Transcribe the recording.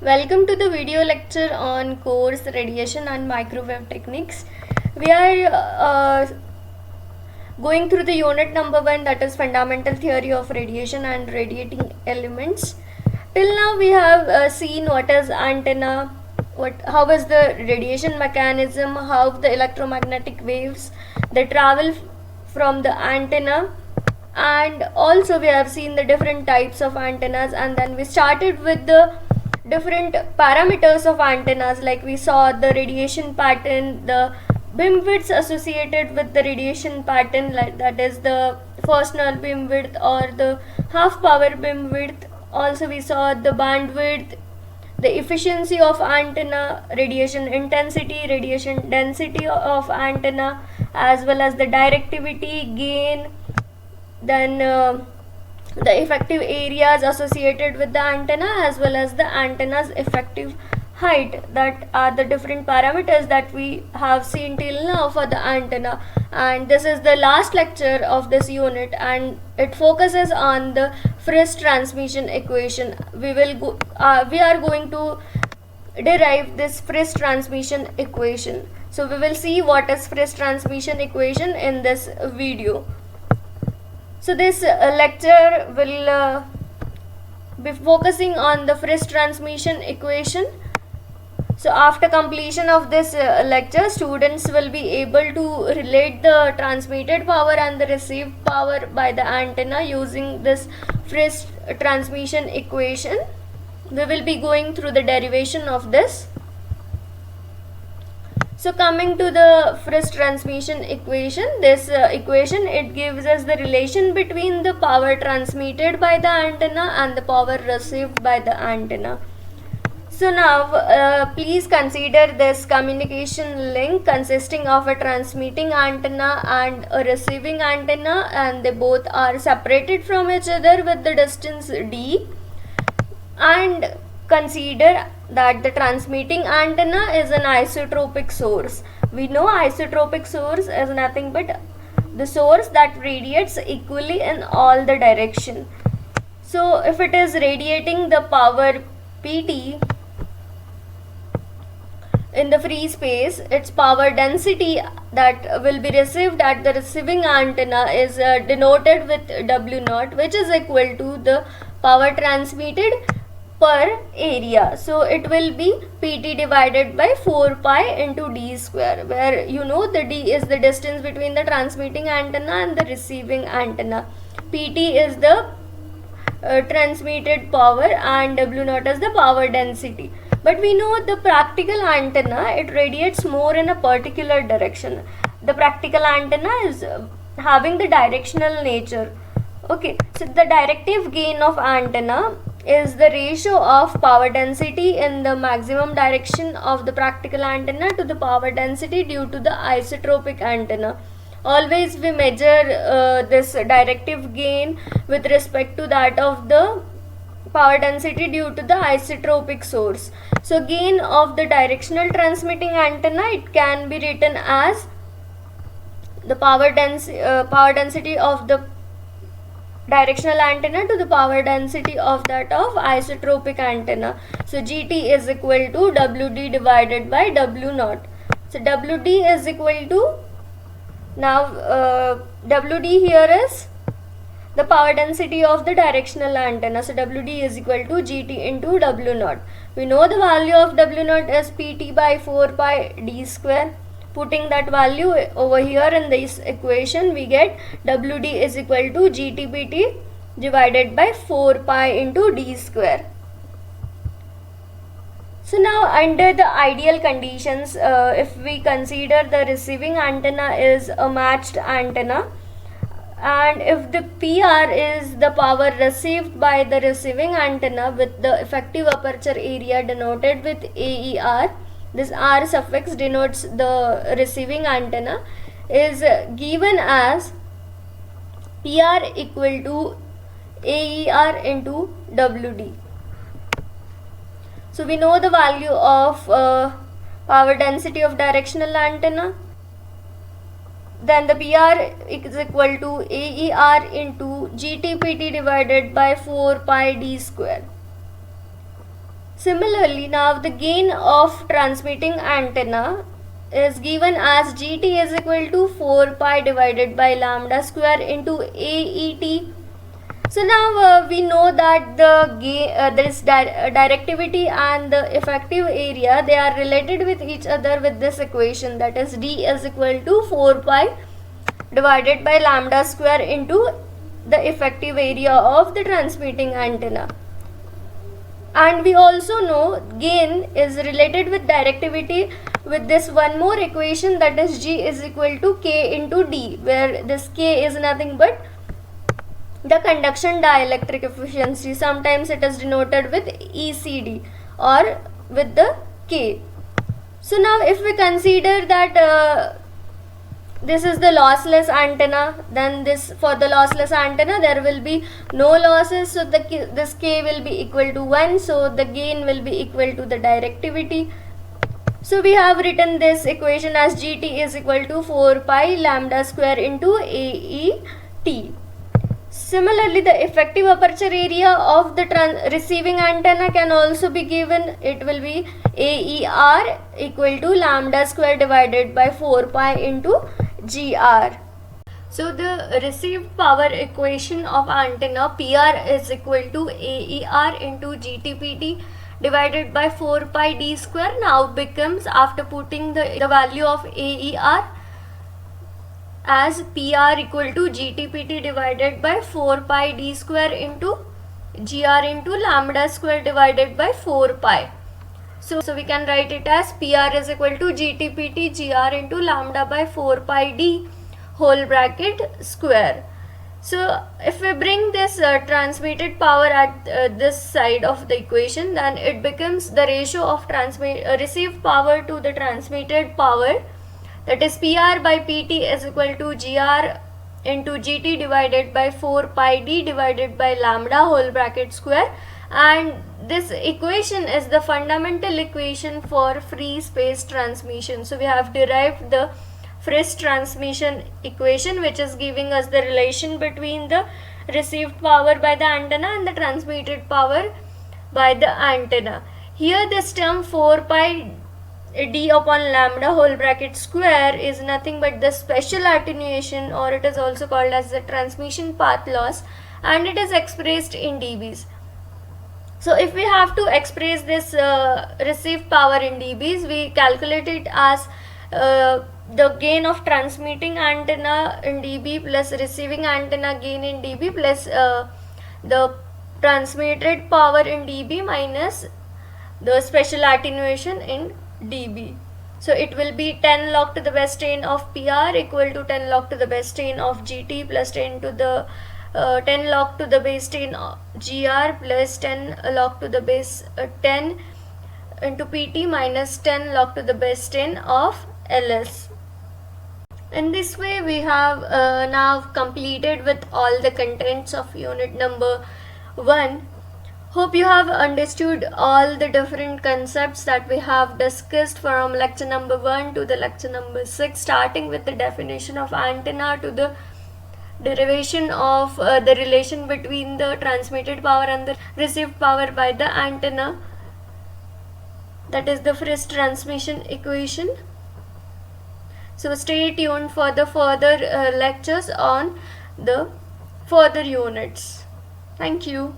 Welcome to the video lecture on course Radiation and Microwave Techniques. We are going through the unit number 1, that is Fundamental Theory of Radiation and Radiating Elements. Till now we have seen what is antenna, how is the radiation mechanism, how the electromagnetic waves they travel from the antenna, and also we have seen the different types of antennas, and then we started with the different parameters of antennas, like we saw the radiation pattern, the beam widths associated with the radiation pattern, like that is the first null beam width or the half power beam width. Also we saw the bandwidth, the efficiency of antenna, radiation intensity, radiation density of antenna, as well as the directivity, gain, then the effective areas associated with the antenna, as well as the antenna's effective height. That are the different parameters that we have seen till now for the antenna, and this is the last lecture of this unit, and it focuses on the Friis transmission equation. We are going to derive this Friis transmission equation. So we will see what is Friis transmission equation in this video. So this lecture will be focusing on the Friis transmission equation. So after completion of this lecture, students will be able to relate the transmitted power and the received power by the antenna using this Friis transmission equation. We will be going through the derivation of this. So coming to the Friis transmission equation, this equation, it gives us the relation between the power transmitted by the antenna and the power received by the antenna. So now please consider this communication link consisting of a transmitting antenna and a receiving antenna, and they both are separated from each other with the distance d, and consider that the transmitting antenna is an isotropic source. We know isotropic source is nothing but the source that radiates equally in all the direction. So if it is radiating the power Pt in the free space, its power density that will be received at the receiving antenna is denoted with W0, which is equal to the power transmitted per area. So it will be Pt divided by 4 pi into d square, where you know the d is the distance between the transmitting antenna and the receiving antenna. Pt is the transmitted power and W0 is the power density. But we know the practical antenna, it radiates more in a particular direction. The practical antenna is having the directional nature. Okay, so the directive gain of antenna is the ratio of power density in the maximum direction of the practical antenna to the power density due to the isotropic antenna. Always we measure this directive gain with respect to that of the power density due to the isotropic source. So gain of the directional transmitting antenna, it can be written as the power density of the directional antenna to the power density of that of isotropic antenna. So GT is equal to WD divided by W0. So WD is equal to, now WD here is the power density of the directional antenna. So WD is equal to GT into W0. We know the value of W0 is Pt by 4 pi d square. Putting that value over here in this equation, we get WD is equal to GTPT divided by 4 pi into d square. So now under the ideal conditions, if we consider the receiving antenna is a matched antenna, and if the PR is the power received by the receiving antenna with the effective aperture area denoted with AER, this R suffix denotes the receiving antenna, is given as PR equal to AER into WD. So we know the value of power density of directional antenna. Then the PR is equal to AER into GTPT divided by 4 pi d square. Similarly, now the gain of transmitting antenna is given as gt is equal to 4 pi divided by lambda square into AET. So now we know that this directivity and the effective area, they are related with each other with this equation, that is D is equal to 4 pi divided by lambda square into the effective area of the transmitting antenna. And we also know gain is related with directivity with this one more equation, that is G is equal to K into D, where this K is nothing but the conduction dielectric efficiency. Sometimes it is denoted with ECD or with the K. So now if we consider that this is the lossless antenna, then this, for the lossless antenna there will be no losses, so this K will be equal to 1, so the gain will be equal to the directivity. So we have written this equation as GT is equal to 4 pi lambda square into AET. Similarly, the effective aperture area of the receiving antenna can also be given. It will be AER equal to lambda square divided by 4 pi into GR. So the received power equation of antenna PR is equal to AER into GTPT divided by 4 pi D square now becomes, after putting the value of AER as PR equal to GTPT divided by 4 pi D square into GR into lambda square divided by 4 pi. So we can write it as PR is equal to GTPT GR into lambda by 4 pi D whole bracket square. So if we bring this transmitted power at this side of the equation, then it becomes the ratio of received power to the transmitted power, that is PR by PT is equal to GR into GT divided by 4 pi D divided by lambda whole bracket square, and this equation is the fundamental equation for free space transmission. So we have derived the Friis transmission equation, which is giving us the relation between the received power by the antenna and the transmitted power by the antenna. Here this term 4 pi D upon lambda whole bracket square is nothing but the special attenuation, or it is also called as the transmission path loss, and it is expressed in dBs. So if we have to express this received power in dBs, we calculate it as the gain of transmitting antenna in dB plus receiving antenna gain in dB plus the transmitted power in dB minus the special attenuation in dB. So it will be 10 log to the base 10 of PR equal to 10 log to the base 10 of GT plus 10 to the 10 log to the base 10 GR plus 10 log to the base 10 into PT minus 10 log to the base 10 of LS. In this way we have now completed with all the contents of unit number 1. Hope you have understood all the different concepts that we have discussed from lecture number 1 to the lecture number 6, starting with the definition of antenna to the derivation of the relation between the transmitted power and the received power by the antenna, that is the Friis transmission equation. So stay tuned for the further lectures on the further units. Thank you.